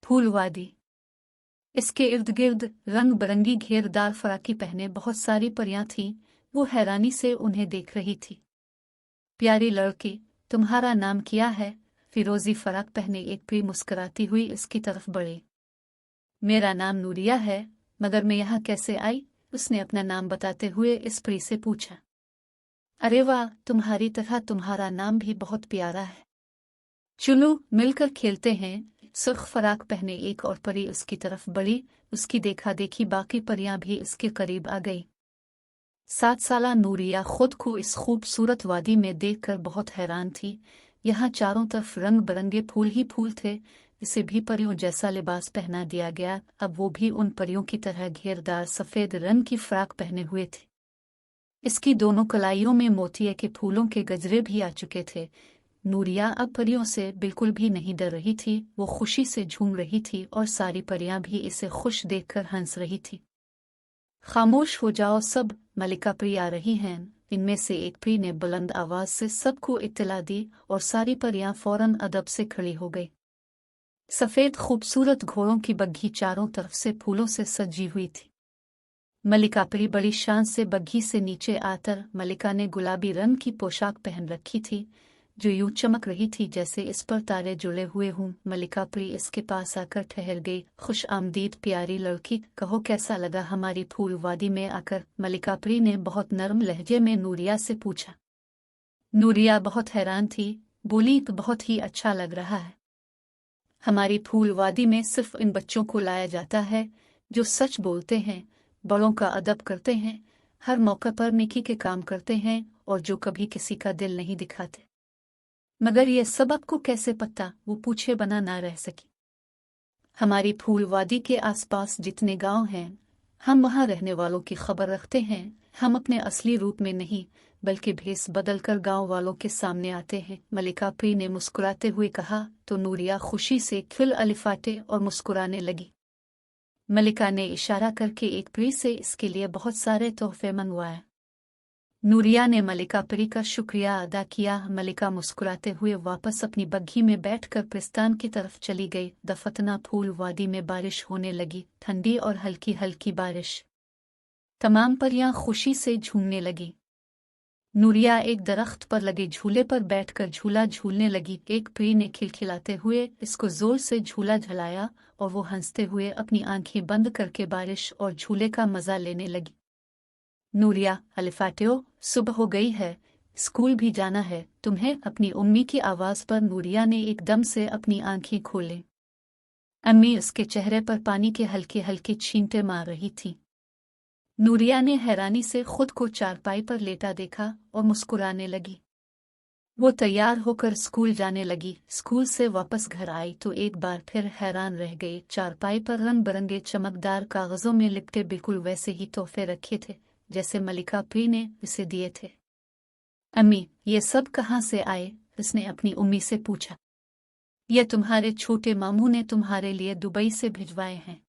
फूलवादी। इसके इर्द गिर्द रंग बिरंगी घेरदार फराकी पहने बहुत सारी परियां थीं। वो हैरानी से उन्हें देख रही थी। प्यारी लड़की, तुम्हारा नाम क्या है? फिरोजी फराक पहने एक परी मुस्कुराती हुई इसकी तरफ बढ़ी। मेरा नाम नूरिया है, मगर मैं यहाँ कैसे आई? उसने अपना नाम बताते हुए इस परी से पूछा। अरे वाह, तुम्हारी तरह तुम्हारा नाम भी बहुत प्यारा है। चलो मिलकर खेलते हैं। सुर्ख फराक पहने एक और परी उसकी तरफ बढ़ी। उसकी देखा देखी बाकी परियां भी इसके करीब आ गई। 7 साला नूरिया खुद को इस खूबसूरत वादी में देखकर बहुत हैरान थी। यहाँ चारों तरफ रंग बिरंगे फूल ही फूल थे। इसे भी परियों जैसा लिबास पहना दिया गया। अब वो भी उन परियों की तरह घेरदार सफेद रंग की फ्राक पहने हुए थे। इसकी दोनों कलाइयों में मोतिये के फूलों के गजरे भी आ चुके थे। नूरिया अब परियों से बिल्कुल भी नहीं डर रही थी। वो खुशी से झूम रही थी और सारी परियां भी इसे खुश देखकर हंस रही थी। खामोश हो जाओ सब, मलिका परी आ रही हैं। इनमें से एक परी ने बुलंद आवाज से सबको इत्तला दी और सारी परियां फौरन अदब से खड़ी हो गई। सफेद खूबसूरत घोड़ों की बग्घी चारों तरफ से फूलों से सजी हुई थी। मलिका परी बड़ी शान से बग्घी से नीचे आकर मलिका ने गुलाबी रंग की पोशाक पहन रखी थी, जो यूं चमक रही थी जैसे इस पर तारे जुड़े हुए हों। मलिका परी इसके पास आकर ठहर गई। खुश आमदीद प्यारी लड़की, कहो कैसा लगा हमारी फूल वादी में आकर? मलिका परी ने बहुत नरम लहजे में नूरिया से पूछा। नूरिया बहुत हैरान थी, बोली तो बहुत ही अच्छा लग रहा है। हमारी फूल वादी में सिर्फ इन बच्चों को लाया जाता है जो सच बोलते हैं, बड़ों का अदब करते हैं, हर मौके पर नेकी के काम करते हैं और जो कभी किसी का दिल नहीं दिखाते। मगर ये सब आपको कैसे पता? वो पूछे बना ना रह सकी। हमारी फूलवादी के आसपास जितने गांव हैं, हम वहां रहने वालों की खबर रखते हैं। हम अपने असली रूप में नहीं, बल्कि भेस बदलकर गांव वालों के सामने आते हैं। मलिका परी ने मुस्कुराते हुए कहा। तो नूरिया खुशी से खिल अलिफाटे और मुस्कुराने लगी। मलिका ने इशारा करके एक परी से इसके लिए बहुत सारे तोहफे मंगवाए। नूरिया ने मलिका परी का शुक्रिया अदा किया। मलिका मुस्कुराते हुए वापस अपनी बग्घी में बैठकर पिस्तान की तरफ चली गई। दफतना फूल वादी में बारिश होने लगी, ठंडी और हल्की हल्की बारिश। तमाम परियां खुशी से झूमने लगी। नूरिया एक दरख्त पर लगे झूले पर बैठकर झूला झूलने लगी। एक परी ने खिलखिलाते हुए इसको जोर से झूला झलाया और वो हंसते हुए अपनी आंखें बंद करके बारिश और झूले का मजा लेने लगी। नूरिया, अलिफाटियो, सुबह हो गई है, स्कूल भी जाना है तुम्हें? अपनी उम्मी की आवाज पर नूरिया ने एकदम से अपनी आंखें खोले। अम्मी उसके चेहरे पर पानी के हल्के हल्के छींटे मार रही थी। नूरिया ने हैरानी से खुद को चारपाई पर लेटा देखा और मुस्कुराने लगी। वो तैयार होकर स्कूल जाने लगी। स्कूल से वापस घर आई तो एक बार फिर हैरान रह गई। चारपाई पर रंग बिरंगे चमकदार कागजों में लिपटे बिल्कुल वैसे ही तोहफे रखे थे जैसे मलिका परी ने इसे दिए थे। अम्मी, ये सब कहाँ से आए? उसने अपनी उम्मी से पूछा। ये तुम्हारे छोटे मामू ने तुम्हारे लिए दुबई से भिजवाए हैं।